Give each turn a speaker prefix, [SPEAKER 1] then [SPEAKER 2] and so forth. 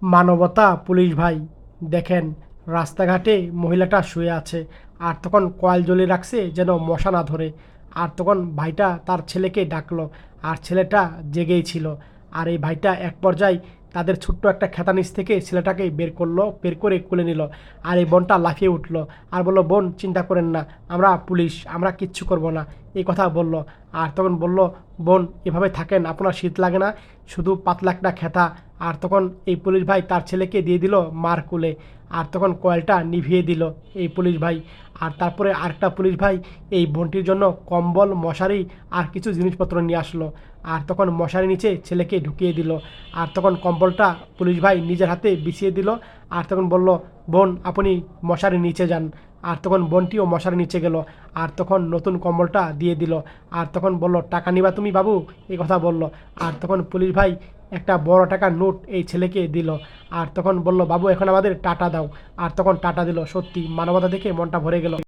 [SPEAKER 1] মানবতা পুলিশ ভাই, দেখেন রাস্তাঘাটে মহিলাটা শুয়ে আছে, আর তখন কয়েল জ্বলিয়ে রাখছে যেন মশা না ধরে। আর তখন ভাইটা তার ছেলেকে ডাকলো, আর ছেলেটা জেগেই ছিল। আর এই ভাইটা এক পর্যায়ে তাদের ছোট্ট একটা খেতা নিচ থেকে ছেলেটাকে বের করলো, বের করে কোলে নিল। আর এই বোনটা লাফিয়ে উঠলো আর বললো, বোন চিন্তা করেন না, আমরা পুলিশ, আমরা কিচ্ছু করব না, এই কথা বলল। আর তখন বলল, বোন এভাবে থাকেন, আপনার শীত লাগে না? শুধু পাতলা একটা খেতা। আর তখন এই পুলিশ ভাই তার ছেলেকে দিয়ে দিল মার কোলে। আর তখন কয়েলটা নিভিয়ে দিল এই পুলিশ ভাই। আর তারপরে আরেকটা পুলিশ ভাই এই বোনটির জন্য কম্বল, মশারি আর কিছু জিনিসপত্র নিয়ে আসলো। আর তখন মশারি নিচে ছেলেকে ঢুকিয়ে দিল। আর তখন কম্বলটা পুলিশ ভাই নিজের হাতে বিছিয়ে দিল। আর তখন বলল, বোন আপনি মশারি নিচে যান। আর তখন বোনটিও মশারি নিচে গেল। আর তখন নতুন কম্বলটা দিয়ে দিল। আর তখন বলল, টাকা নিবা তুমি বাবু, এই কথা বলল। আর তখন পুলিশ ভাই একটা বড় টাকার নোট এই ছেলেকে দিল। আর তখন বলল, বাবু এখন আমাদের টাটা দাও। আর তখন টাটা দিল। সত্যি মানবতা দেখে মনটা ভরে গেল।